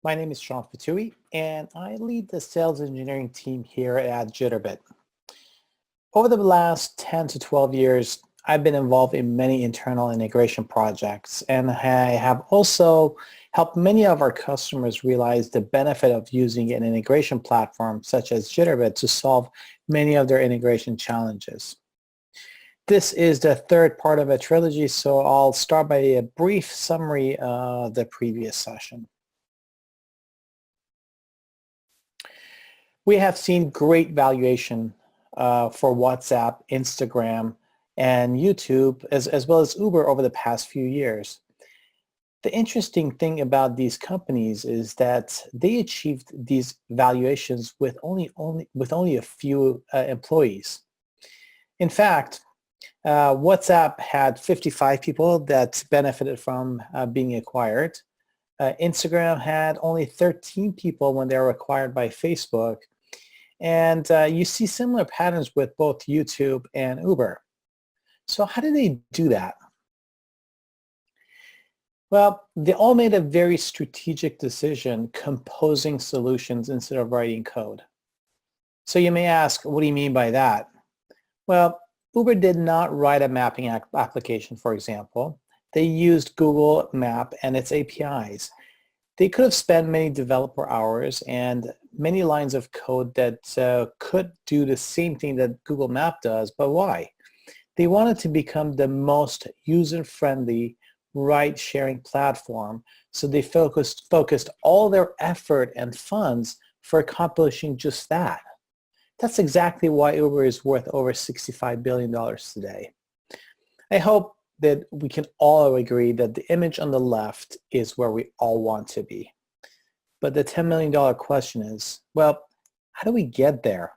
My name is Sean Fatui, and I lead the sales engineering team here at Jitterbit. Over the last 10 to 12 years, I've been involved in many internal integration projects, and I have also helped many of our customers realize the benefit of using an integration platform such as Jitterbit to solve many of their integration challenges. This is the third part of a trilogy, so I'll start by a brief summary of the previous session. We have seen great valuation for WhatsApp, Instagram, and YouTube, as well as Uber over the past few years. The interesting thing about these companies is that they achieved these valuations with only a few employees. In fact, WhatsApp had 55 people that benefited from being acquired. Instagram had only 13 people when they were acquired by Facebook. And you see similar patterns with both YouTube and Uber. So how did they do that? Well, they all made a very strategic decision composing solutions instead of writing code. So you may ask, what do you mean by that? Well, Uber did not write a mapping application, for example. They used Google Map and its APIs. They could have spent many developer hours and many lines of code that could do the same thing that Google Map does, but why? They wanted to become the most user-friendly ride-sharing platform, so they focused all their effort and funds for accomplishing just that. That's exactly why Uber is worth over $65 billion today. I hope that we can all agree that the image on the left is where we all want to be. But the $10 million question is, well, how do we get there?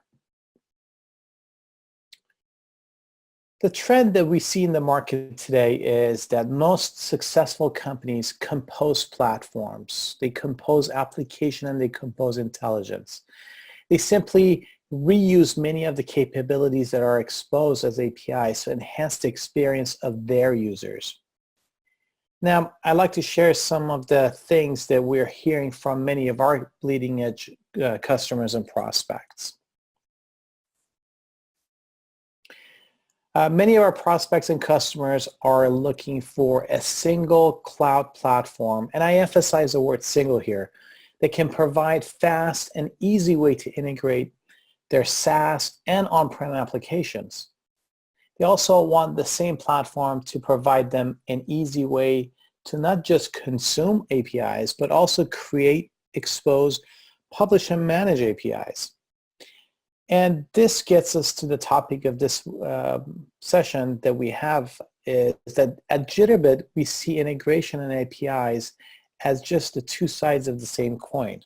The trend that we see in the market today is that most successful companies compose platforms. They compose application and they compose intelligence. They simply reuse many of the capabilities that are exposed as APIs to enhance the experience of their users. Now, I'd like to share some of the things that we're hearing from many of our bleeding edge customers and prospects. Many of our prospects and customers are looking for a single cloud platform, and I emphasize the word single here, that can provide fast and easy way to integrate their SaaS and on-prem applications. They also want the same platform to provide them an easy way to not just consume APIs, but also create, expose, publish, and manage APIs. And this gets us to the topic of this session that we have, is that at Jitterbit, we see integration and APIs as just the two sides of the same coin.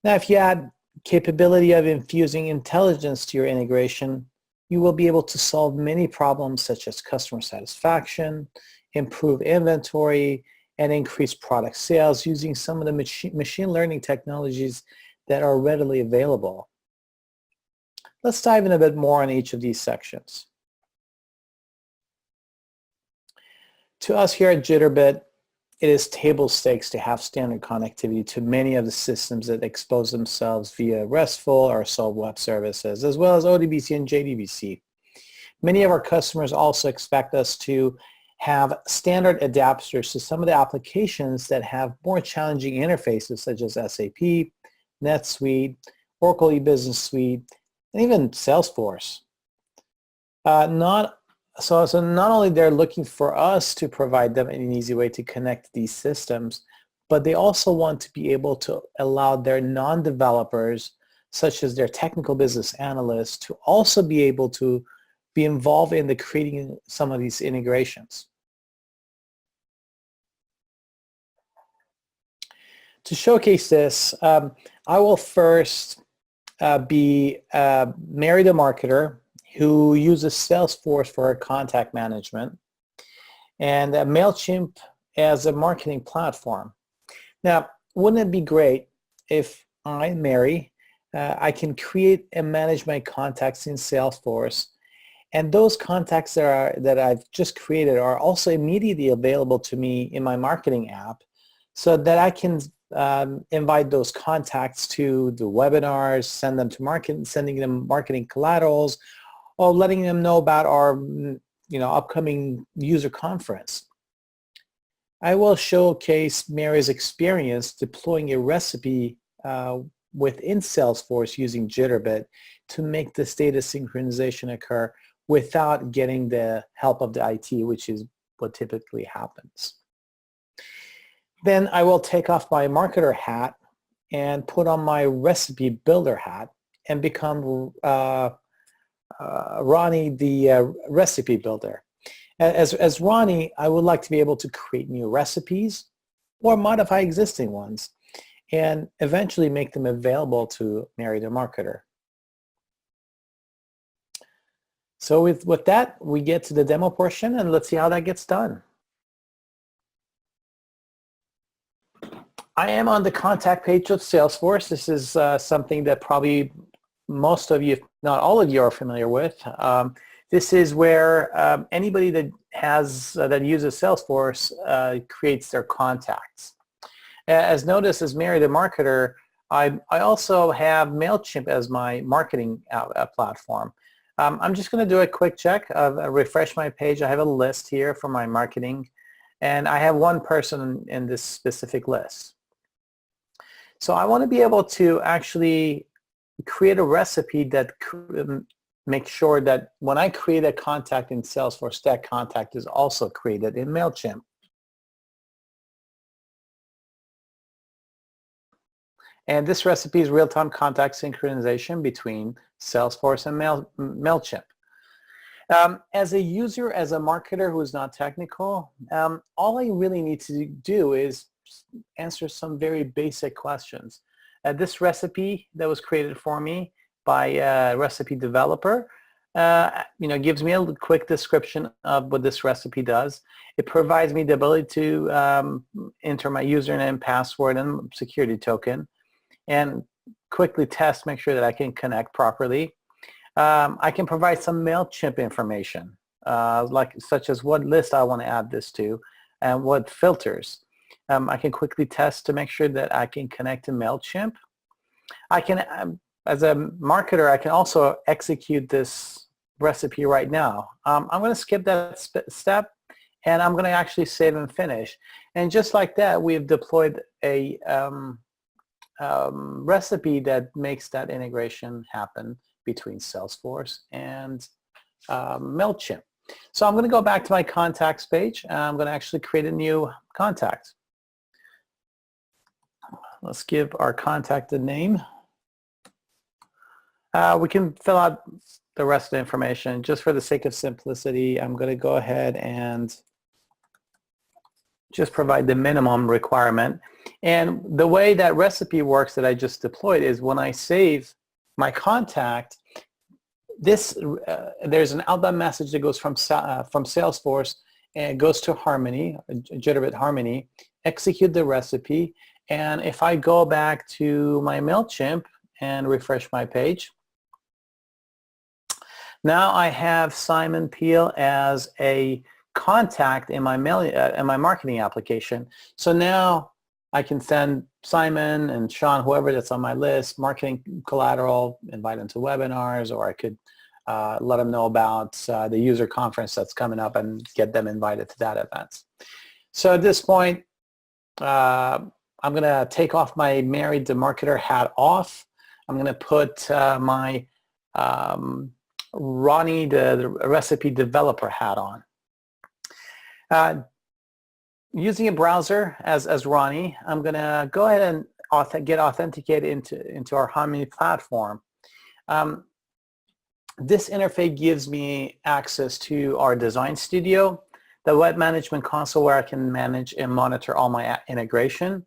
Now, if you add capability of infusing intelligence to your integration, you will be able to solve many problems such as customer satisfaction, improve inventory, and increase product sales using some of the machine learning technologies that are readily available. Let's dive in a bit more on each of these sections. To us here at Jitterbit, it is table stakes to have standard connectivity to many of the systems that expose themselves via RESTful or SOAP web services, as well as ODBC and JDBC. Many of our customers also expect us to have standard adapters to some of the applications that have more challenging interfaces, such as SAP, NetSuite, Oracle eBusiness Suite, and even Salesforce. So not only they're looking for us to provide them an easy way to connect these systems, but they also want to be able to allow their non-developers, such as their technical business analysts, to also be able to be involved in the creating some of these integrations. To showcase this, I will first be Mary the marketer, who uses Salesforce for her contact management, and MailChimp as a marketing platform. Now, wouldn't it be great if I, Mary, I can create and manage my contacts in Salesforce, and those contacts that I've just created are also immediately available to me in my marketing app, so that I can invite those contacts to the webinars, sending them marketing collaterals, or letting them know about our upcoming user conference. I will showcase Mary's experience deploying a recipe within Salesforce using Jitterbit to make this data synchronization occur without getting the help of the IT, which is what typically happens. Then I will take off my marketer hat and put on my recipe builder hat and become Ronnie, the recipe builder. As Ronnie, I would like to be able to create new recipes or modify existing ones and eventually make them available to Mary the marketer. So with that, we get to the demo portion, and let's see how that gets done. I am on the contact page of Salesforce. This is something that probably most of you, if not all of you, are familiar with. This is where anybody that uses Salesforce creates their contacts. As noticed, as Mary the marketer, I also have MailChimp as my marketing platform. I'm just going to do a quick check, refresh my page. I have a list here for my marketing, and I have one person in this specific list. So I want to be able to actually create a recipe that makes sure that when I create a contact in Salesforce, that contact is also created in MailChimp. And this recipe is real-time contact synchronization between Salesforce and MailChimp. As a user, as a marketer who is not technical, all I really need to do is answer some very basic questions. This recipe that was created for me by a recipe developer, gives me a quick description of what this recipe does. It provides me the ability to enter my username, password, and security token, and quickly test, make sure that I can connect properly. I can provide some MailChimp information, such as what list I want to add this to and what filters. I can quickly test to make sure that I can connect to MailChimp. I can, as a marketer, I can also execute this recipe right now. I'm going to skip that step, and I'm going to actually save and finish. And just like that, we've deployed a recipe that makes that integration happen between Salesforce and MailChimp. So I'm going to go back to my contacts page. I'm going to actually create a new contact. Let's give our contact a name. We can fill out the rest of the information. Just for the sake of simplicity, I'm going to go ahead and just provide the minimum requirement. And the way that recipe works that I just deployed is when I save my contact, there's an outbound message that goes from Salesforce and goes to Harmony, Jitterbit Harmony, execute the recipe. And if I go back to my MailChimp and refresh my page, now I have Simon Peel as a contact in my marketing application. So now I can send Simon and Sean, whoever that's on my list, marketing collateral, invite them to webinars, or I could let them know about the user conference that's coming up and get them invited to that event. So at this point, I'm going to take off my Mary the marketer hat off. I'm going to put my Ronnie the recipe developer hat on. Using a browser as Ronnie, I'm going to go ahead and get authenticated into our Harmony platform. This interface gives me access to our design studio, the web management console where I can manage and monitor all my integration,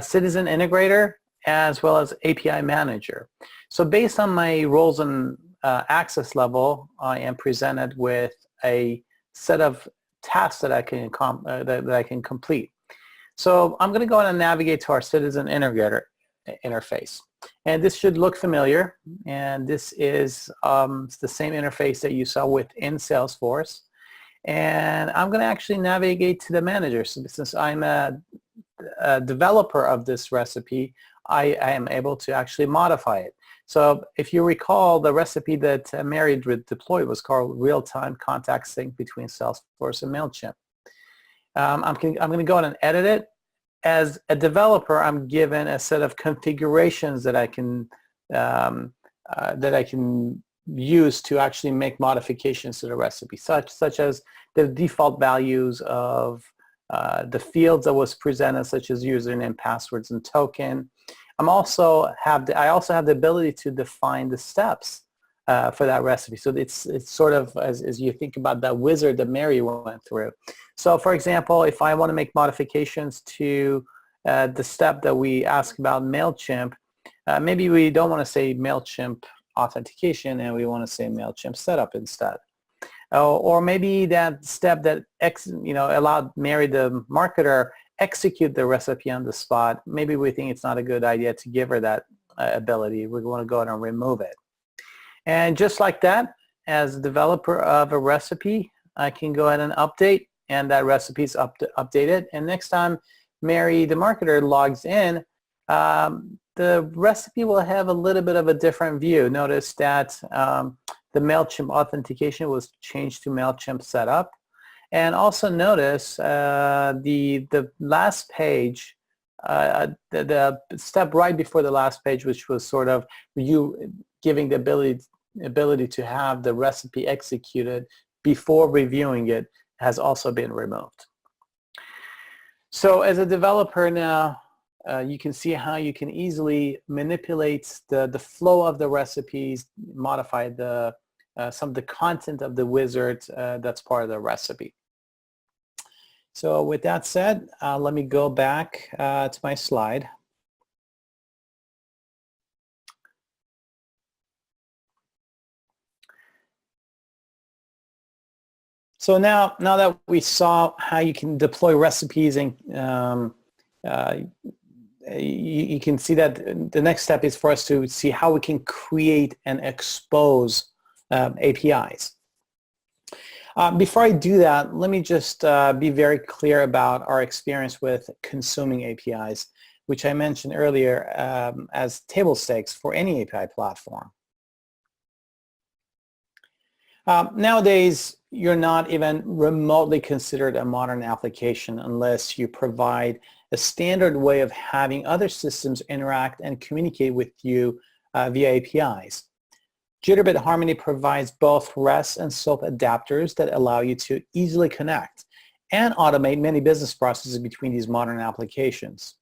citizen integrator, as well as API manager. So based on my roles and access level, I am presented with a set of tasks that I can complete. So I'm going to go ahead and navigate to our citizen integrator interface. And this should look familiar. And this is the same interface that you saw within Salesforce. And I'm going to actually navigate to the manager. So since I'm a developer of this recipe, I am able to actually modify it. So if you recall, the recipe that Mary deployed was called real-time contact sync between Salesforce and MailChimp. I'm going to go ahead and edit it. As a developer, I'm given a set of configurations that I can use to actually make modifications to the recipe, such as the default values of the fields that was presented, such as username, passwords, and token. I also have the ability to define the steps for that recipe. So it's sort of as you think about that wizard that Mary went through. So for example, if I want to make modifications to the step that we ask about MailChimp, maybe we don't want to say MailChimp authentication and we want to say MailChimp setup instead. Or maybe that step that allowed Mary, the marketer, execute the recipe on the spot. Maybe we think it's not a good idea to give her that ability. We want to go ahead and remove it. And just like that, as a developer of a recipe, I can go ahead and update, and that recipe is updated. And next time Mary, the marketer, logs in, the recipe will have a little bit of a different view. Notice that the MailChimp authentication was changed to MailChimp setup. And also notice the last page, the step right before the last page, which was sort of you giving the ability to have the recipe executed before reviewing it, has also been removed. So as a developer now, you can see how you can easily manipulate the flow of the recipes, modify some of the content of the wizard that's part of the recipe. So with that said, let me go back to my slide. So now that we saw how you can deploy recipes, and you can see that the next step is for us to see how we can create and expose APIs. Before I do that, let me just be very clear about our experience with consuming APIs, which I mentioned earlier as table stakes for any API platform. Nowadays, you're not even remotely considered a modern application unless you provide a standard way of having other systems interact and communicate with you via APIs. Jitterbit Harmony provides both REST and SOAP adapters that allow you to easily connect and automate many business processes between these modern applications.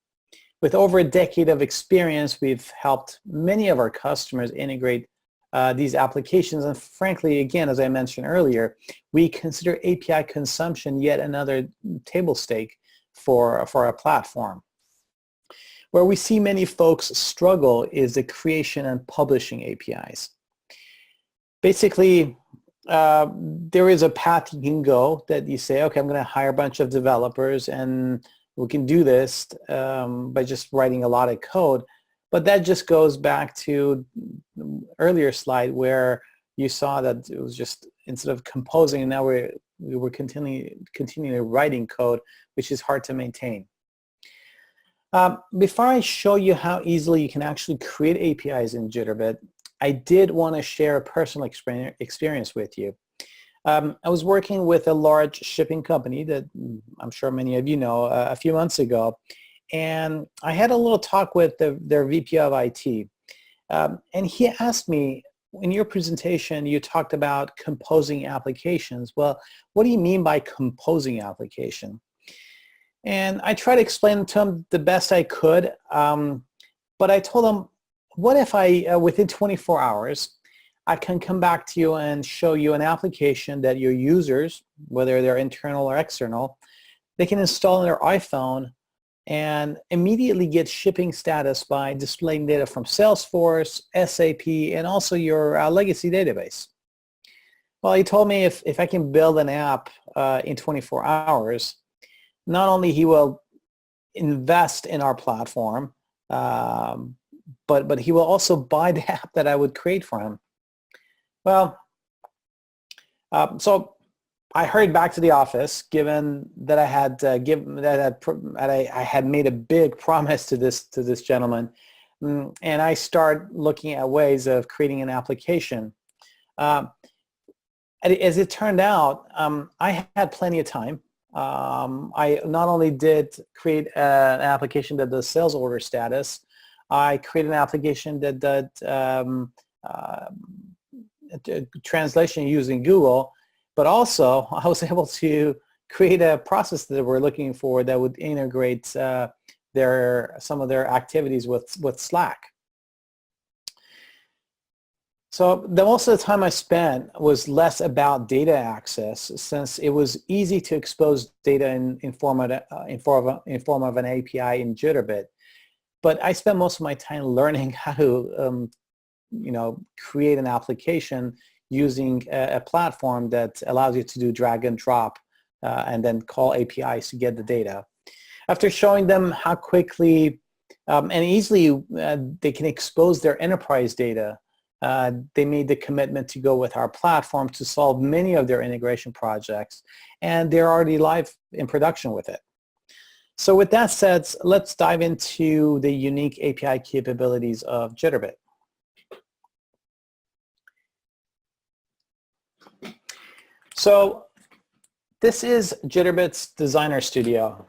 With over a decade of experience, we've helped many of our customers integrate these applications, and frankly, again, as I mentioned earlier, we consider API consumption yet another table stake for our platform. Where we see many folks struggle is the creation and publishing APIs. Basically, there is a path you can go that you say, okay, I'm going to hire a bunch of developers and we can do this by just writing a lot of code. But that just goes back to the earlier slide where you saw that it was just, instead of composing, and now we were continually writing code, which is hard to maintain. Before I show you how easily you can actually create APIs in Jitterbit, I did want to share a personal experience with you. I was working with a large shipping company that I'm sure many of you know a few months ago, and I had a little talk with their VP of IT, and he asked me, in your presentation you talked about composing applications. Well, what do you mean by composing application? And I tried to explain to him the best I could, but I told him, what if I, within 24 hours, I can come back to you and show you an application that your users, whether they're internal or external, they can install on their iPhone and immediately get shipping status by displaying data from Salesforce, SAP, and also your legacy database. Well, he told me if I can build an app in 24 hours, not only he will invest in our platform, but he will also buy the app that I would create for him. Well, so I hurried back to the office, given that I had made a big promise to this gentleman, and I start looking at ways of creating an application. As it turned out, I had plenty of time. I not only did create an application that does sales order status, I created an application that did translation using Google, but also I was able to create a process that we're looking for that would integrate some of their activities with Slack. So most of the time I spent was less about data access, since it was easy to expose data in form of an API in Jitterbit. But I spent most of my time learning how to create an application using a platform that allows you to do drag and drop and then call APIs to get the data. After showing them how quickly and easily they can expose their enterprise data, they made the commitment to go with our platform to solve many of their integration projects, and they're already live in production with it. So with that said, let's dive into the unique API capabilities of Jitterbit. So this is Jitterbit's Designer Studio.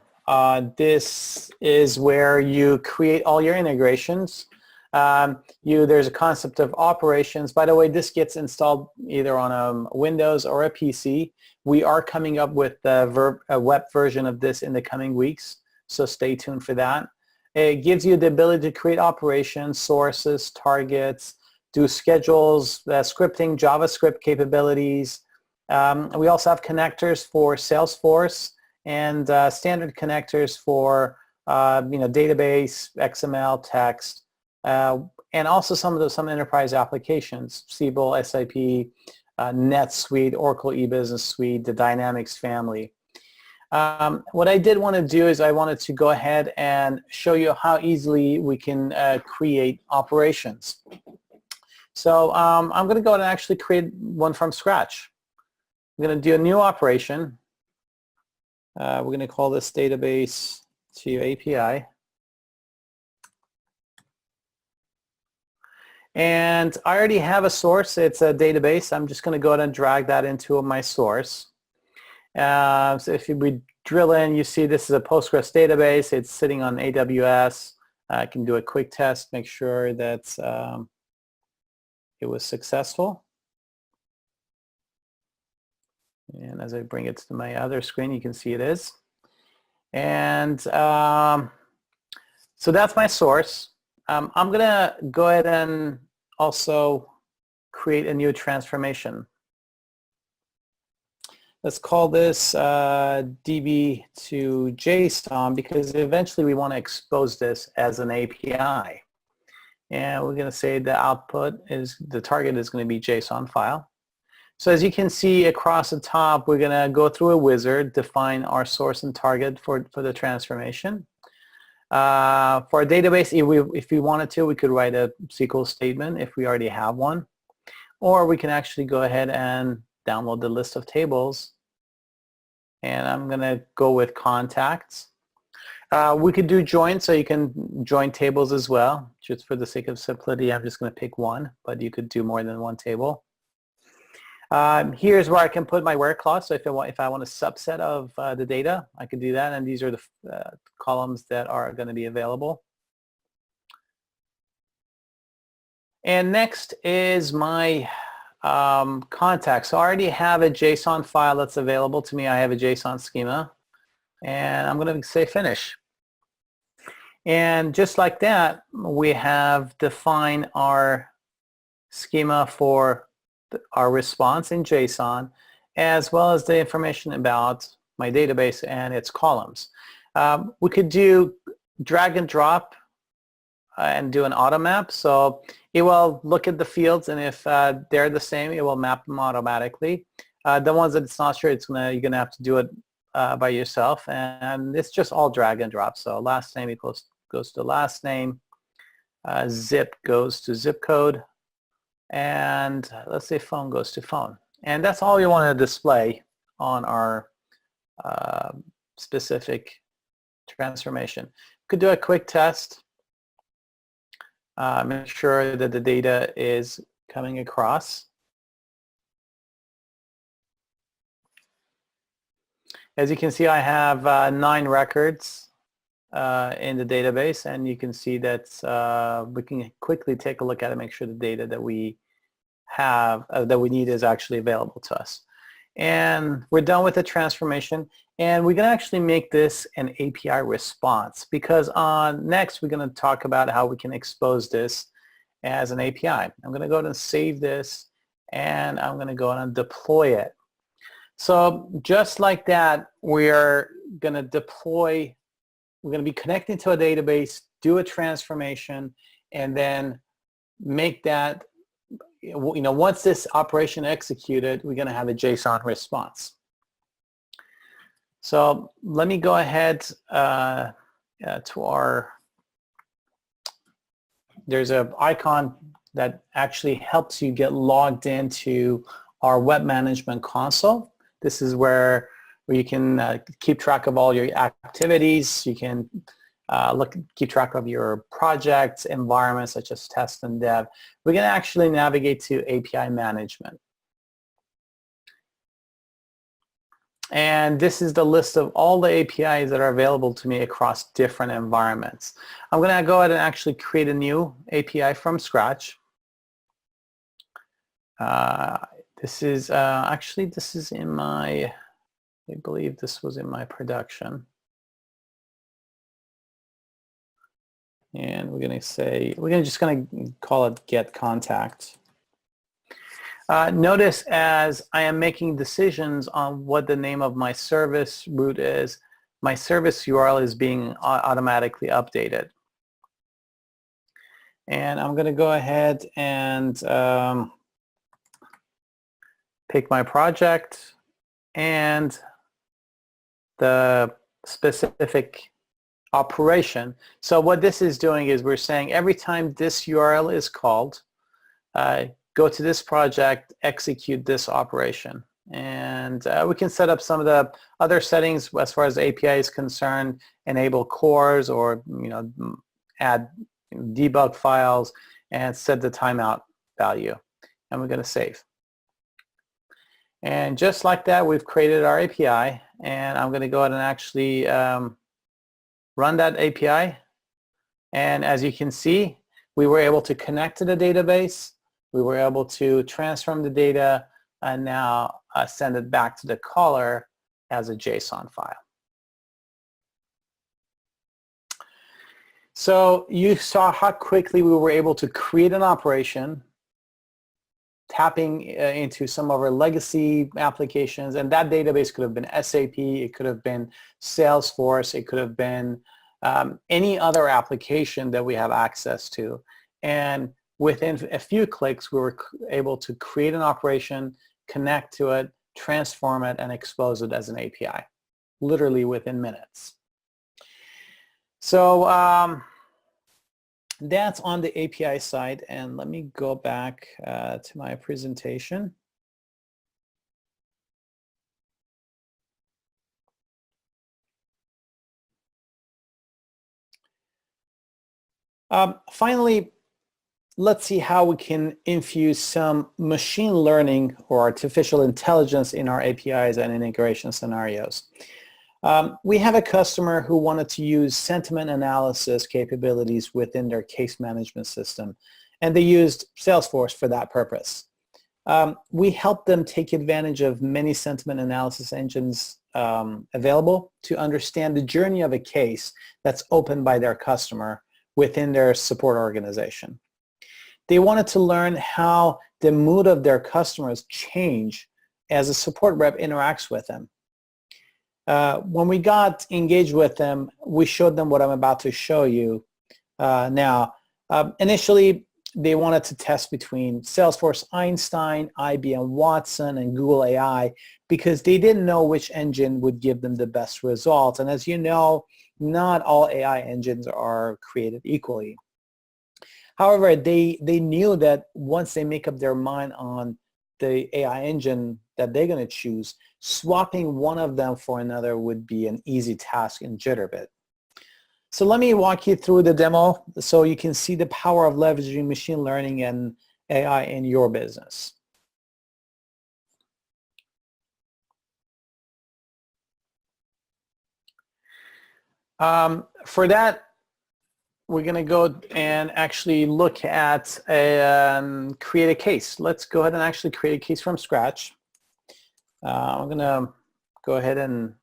This is where you create all your integrations. There's a concept of operations. By the way, this gets installed either on a Windows or a PC. We are coming up with a web version of this in the coming weeks, so stay tuned for that. It gives you the ability to create operations, sources, targets, do schedules, scripting, JavaScript capabilities. We also have connectors for Salesforce and standard connectors for database, XML, text. And also some enterprise applications, Siebel, SAP, NetSuite, Oracle eBusiness Suite, the Dynamics family. What I did want to do is I wanted to go ahead and show you how easily we can create operations. So I'm going to go ahead and actually create one from scratch. I'm going to do a new operation. We're going to call this database to API. And I already have a source. It's a database. I'm just going to go ahead and drag that into my source. So if we drill in, you see this is a Postgres database. It's sitting on AWS. I can do a quick test, make sure that it was successful. And as I bring it to my other screen, you can see it is. And so that's my source. I'm going to go ahead and also create a new transformation. Let's call this DB to JSON, because eventually we want to expose this as an API. And we're going to say the target is going to be JSON file. So as you can see across the top, we're going to go through a wizard, define our source and target for the transformation. For a database, if we wanted to, we could write a SQL statement if we already have one. Or we can actually go ahead and download the list of tables. And I'm going to go with contacts. We could do join, so you can join tables as well. Just for the sake of simplicity, I'm just going to pick one, but you could do more than one table. Here's where I can put my where clause. So if I want a subset of the data, I can do that. And these are the columns that are going to be available. And next is my contacts. So I already have a JSON file that's available to me. I have a JSON schema. And I'm going to say finish. And just like that, we have defined our schema for our response in JSON, as well as the information about my database and its columns. We could do drag and drop and do an auto map. So it will look at the fields, and if they're the same, it will map them automatically. The ones that it's not sure, you're gonna have to do it by yourself, and it's just all drag and drop. So last name goes to last name, zip goes to zip code, and let's say phone goes to phone. And that's all you want to display on our specific transformation. Could do a quick test. Make sure that the data is coming across. As you can see, I have 9 records in the database, and you can see that we can quickly take a look at it, make sure the data that we have, that we need is actually available to us. And we're done with the transformation, and we're going to actually make this an API response, because next we're going to talk about how we can expose this as an API. I'm going to go ahead and save this, and I'm going to go ahead and deploy it. So just like that, we're going to deploy, we're going to be connecting to a database, do a transformation, and then make that, once this operation executed, we're going to have a JSON response. So let me go ahead to our, there's an icon that actually helps you get logged into our web management console. This is where you can keep track of all your activities. You can keep track of your projects, environments such as test and dev. We're going to actually navigate to API management. And this is the list of all the APIs that are available to me across different environments. I'm going to go ahead and actually create a new API from scratch. This is actually, this is in my, I believe this was in my production. And we're going to say, just going to call it get contact. Notice as I am making decisions on what the name of my service route is, my service URL is being automatically updated. And I'm going to go ahead and pick my project and the specific operation. So what this is doing is we're saying every time this URL is called, go to this project, execute this operation. And we can set up some of the other settings as far as API is concerned, enable cores, or add debug files, and set the timeout value. And we're going to save. And just like that, we've created our API, and I'm going to go ahead and actually run that API. And as you can see, we were able to connect to the database. We were able to transform the data and now send it back to the caller as a JSON file. So you saw how quickly we were able to create an operation, tapping into some of our legacy applications, and that database could have been SAP, it could have been Salesforce, it could have been any other application that we have access to. And within a few clicks, we were able to create an operation, connect to it, transform it, and expose it as an API, literally within minutes. So that's on the API side, and let me go back to my presentation. Finally, let's see how we can infuse some machine learning or artificial intelligence in our APIs and integration scenarios. We have a customer who wanted to use sentiment analysis capabilities within their case management system, and they used Salesforce for that purpose. We helped them take advantage of many sentiment analysis engines available to understand the journey of a case that's opened by their customer within their support organization. They wanted to learn how the mood of their customers change as a support rep interacts with them. When we got engaged with them, we showed them what I'm about to show you now. Initially, they wanted to test between Salesforce Einstein, IBM Watson, and Google AI because they didn't know which engine would give them the best results. And as you know, not all AI engines are created equally. However, they knew that once they make up their mind on the AI engine that they're going to choose, swapping one of them for another would be an easy task in Jitterbit. So let me walk you through the demo so you can see the power of leveraging machine learning and AI in your business. For that, we're going to go and actually look at create a case. Let's go ahead and actually create a case from scratch. I'm going to go ahead and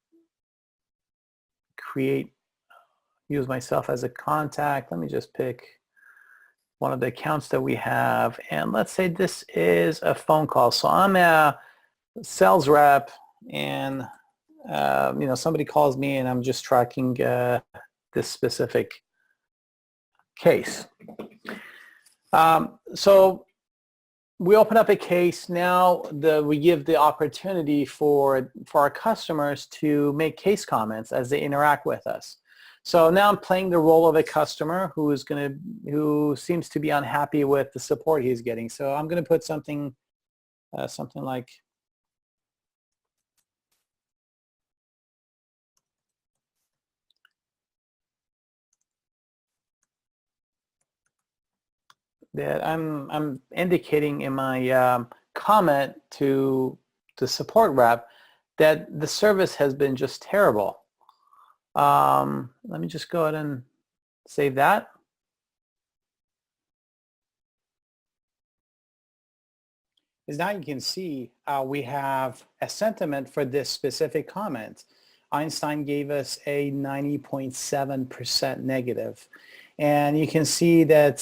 use myself as a contact. Let me just pick one of the accounts that we have, and let's say this is a phone call. So I'm a sales rep, and somebody calls me, and I'm just tracking this specific case. So we open up a case. Now we give the opportunity for our customers to make case comments as they interact with us. So now I'm playing the role of a customer who seems to be unhappy with the support he's getting. So I'm going to put something like, that I'm indicating in my comment to the support rep that the service has been just terrible. Let me just go ahead and save that. As now you can see, we have a sentiment for this specific comment. Einstein gave us a 90.7% negative. And you can see that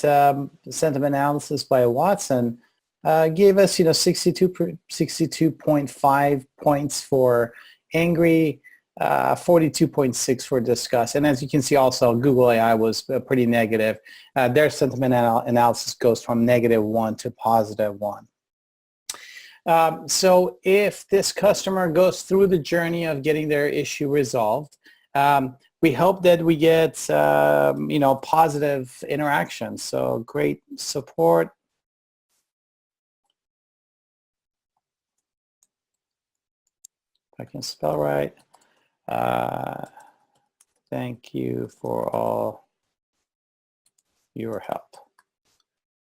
sentiment analysis by Watson gave us 62.5 points for angry, 42.6 for disgust. And as you can see also, Google AI was pretty negative. Their sentiment analysis goes from -1 to +1. So if this customer goes through the journey of getting their issue resolved, we hope that we get positive interaction. So great support. If I can spell right. Thank you for all your help.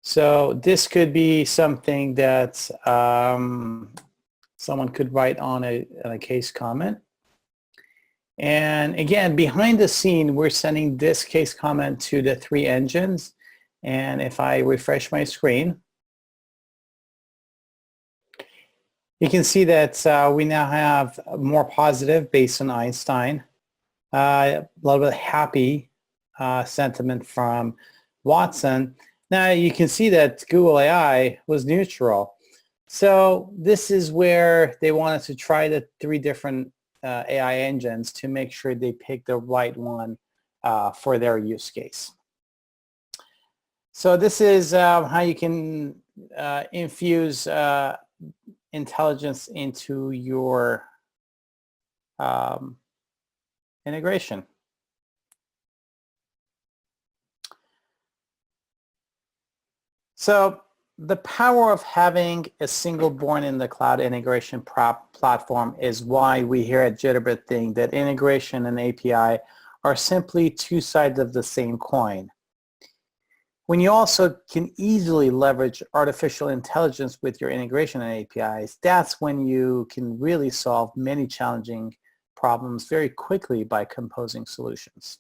So this could be something that someone could write on a case comment. And again, behind the scene, we're sending this case comment to the 3 engines. And if I refresh my screen, you can see that we now have more positive based on Einstein, a little bit happy sentiment from Watson. Now you can see that Google AI was neutral. So this is where they wanted to try the 3 different AI engines to make sure they pick the right one for their use case. So this is how you can infuse intelligence into your integration. So the power of having a single born in the cloud integration platform is why we here at Jitterbit think that integration and API are simply 2 sides of the same coin. When you also can easily leverage artificial intelligence with your integration and APIs, that's when you can really solve many challenging problems very quickly by composing solutions.